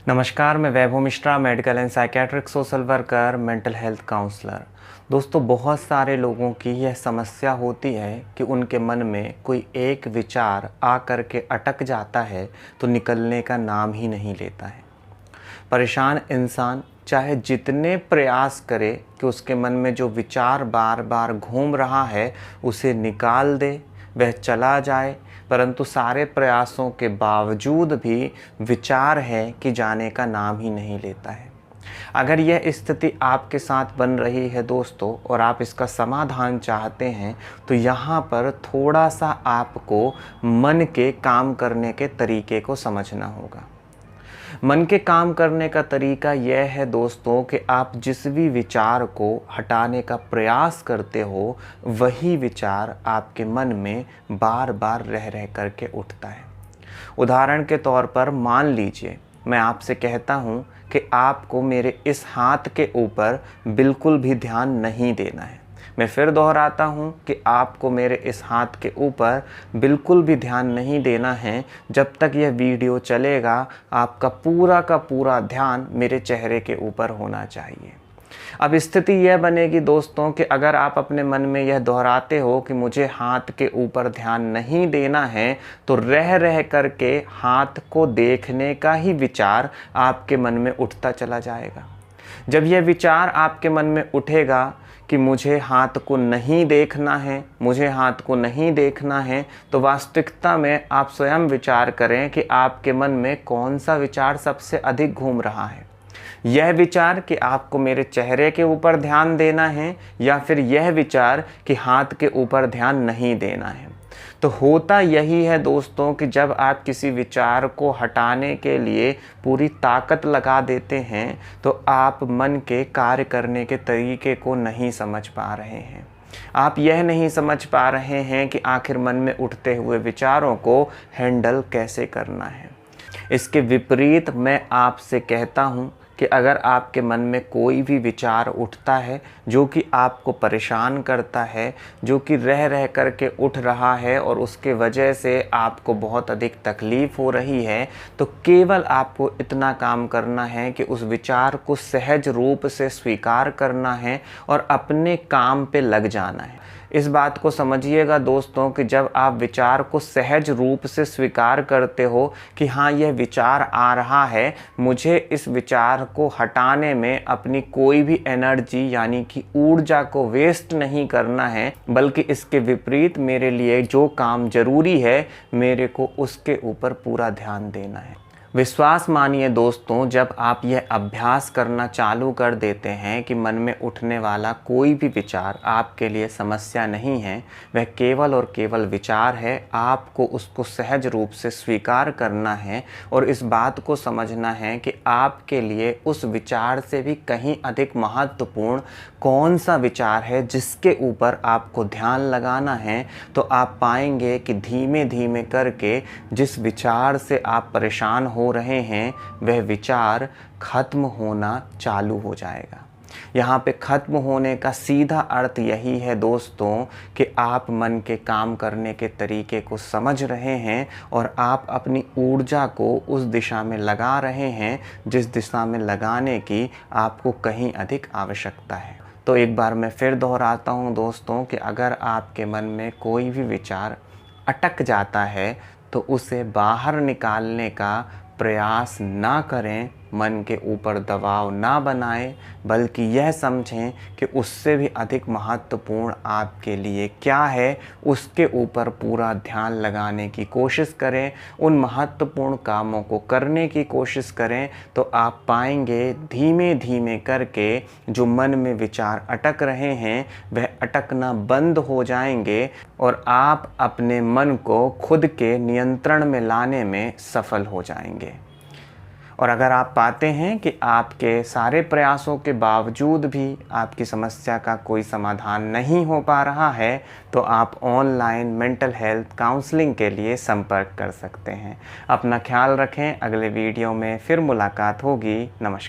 नमस्कार, मैं Vaibhav Mishra, medical and psychiatric social worker, mental health counsellor. दोस्तों, बहुत सारे लोगों की यह समस्या होती है कि उनके मन में कोई एक विचार आ कर के अटक जाता है तो निकलने का नाम ही नहीं लेता है। परेशान इंसान चाहे जितने प्रयास करे कि उसके मन में जो विचार बार बार घूम रहा है उसे निकाल दे, वह चला जाए, परंतु सारे प्रयासों के बावजूद भी विचार है कि जाने का नाम ही नहीं लेता है। अगर यह स्थिति आपके साथ बन रही है दोस्तों, और आप इसका समाधान चाहते हैं, तो यहाँ पर थोड़ा सा आपको मन के काम करने के तरीके को समझना होगा। मन के काम करने का तरीका यह है दोस्तों कि आप जिस भी विचार को हटाने का प्रयास करते हो, वही विचार आपके मन में बार बार रह रह करके उठता है। उदाहरण के तौर पर मान लीजिए मैं आपसे कहता हूँ कि आपको मेरे इस हाथ के ऊपर बिल्कुल भी ध्यान नहीं देना है। मैं फिर दोहराता हूँ कि आपको मेरे इस हाथ के ऊपर बिल्कुल भी ध्यान नहीं देना है। जब तक यह वीडियो चलेगा आपका का पूरा ध्यान मेरे चेहरे के ऊपर होना चाहिए। अब स्थिति यह बनेगी दोस्तों कि अगर आप अपने मन में यह दोहराते हो कि मुझे हाथ के ऊपर ध्यान नहीं देना है, तो रह रह करके हाथ को देखने का ही विचार आपके मन में उठता चला जाएगा। जब यह विचार आपके मन में उठेगा कि मुझे हाथ को नहीं देखना है, मुझे हाथ को नहीं देखना है, तो वास्तविकता में आप स्वयं विचार करें कि आपके मन में कौन सा विचार सबसे अधिक घूम रहा है। यह विचार कि आपको मेरे चेहरे के ऊपर ध्यान देना है, या फिर यह विचार कि हाथ के ऊपर ध्यान नहीं देना है। तो होता यही है दोस्तों कि जब आप किसी विचार को हटाने के लिए पूरी ताकत लगा देते हैं, तो आप मन के कार्य करने के तरीके को नहीं समझ पा रहे हैं। आप यह नहीं समझ पा रहे हैं कि आखिर मन में उठते हुए विचारों को हैंडल कैसे करना है। इसके विपरीत मैं आपसे कहता हूँ कि अगर आपके मन में कोई भी विचार उठता है जो कि आपको परेशान करता है, जो कि रह रह करके उठ रहा है और उसके वजह से आपको बहुत अधिक तकलीफ़ हो रही है, तो केवल आपको इतना काम करना है कि उस विचार को सहज रूप से स्वीकार करना है और अपने काम पे लग जाना है। इस बात को समझिएगा दोस्तों कि जब आप विचार को सहज रूप से स्वीकार करते हो कि हाँ, यह विचार आ रहा है, मुझे इस विचार को हटाने में अपनी कोई भी एनर्जी यानी कि ऊर्जा को वेस्ट नहीं करना है, बल्कि इसके विपरीत मेरे लिए जो काम जरूरी है मेरे को उसके ऊपर पूरा ध्यान देना है। विश्वास मानिए दोस्तों, जब आप यह अभ्यास करना चालू कर देते हैं कि मन में उठने वाला कोई भी विचार आपके लिए समस्या नहीं है, वह केवल और केवल विचार है, आपको उसको सहज रूप से स्वीकार करना है और इस बात को समझना है कि आपके लिए उस विचार से भी कहीं अधिक महत्वपूर्ण कौन सा विचार है जिसके ऊपर आपको ध्यान लगाना है, तो आप पाएंगे कि धीमे धीमे करके जिस विचार से आप परेशान हो रहे हैं वह विचार खत्म होना चालू हो जाएगा। यहाँ पे खत्म होने का सीधा अर्थ यही है दोस्तों कि आप मन के काम करने के तरीके को समझ रहे हैं और आप अपनी ऊर्जा को उस दिशा में लगा रहे हैं जिस दिशा में लगाने की आपको कहीं अधिक आवश्यकता है। तो एक बार मैं फिर दोहराता हूँ दोस्तों कि अगर आपके मन में कोई भी विचार अटक जाता है तो उसे बाहर निकालने का प्रयास ना करें, मन के ऊपर दबाव ना बनाएं, बल्कि यह समझें कि उससे भी अधिक महत्वपूर्ण आपके लिए क्या है, उसके ऊपर पूरा ध्यान लगाने की कोशिश करें, उन महत्वपूर्ण कामों को करने की कोशिश करें। तो आप पाएंगे धीमे धीमे करके जो मन में विचार अटक रहे हैं वह अटकना बंद हो जाएंगे और आप अपने मन को खुद के नियंत्रण में लाने में सफल हो जाएंगे। और अगर आप पाते हैं कि आपके सारे प्रयासों के बावजूद भी आपकी समस्या का कोई समाधान नहीं हो पा रहा है, तो आप ऑनलाइन मेंटल हेल्थ काउंसलिंग के लिए संपर्क कर सकते हैं। अपना ख्याल रखें, अगले वीडियो में फिर मुलाकात होगी। नमस्कार।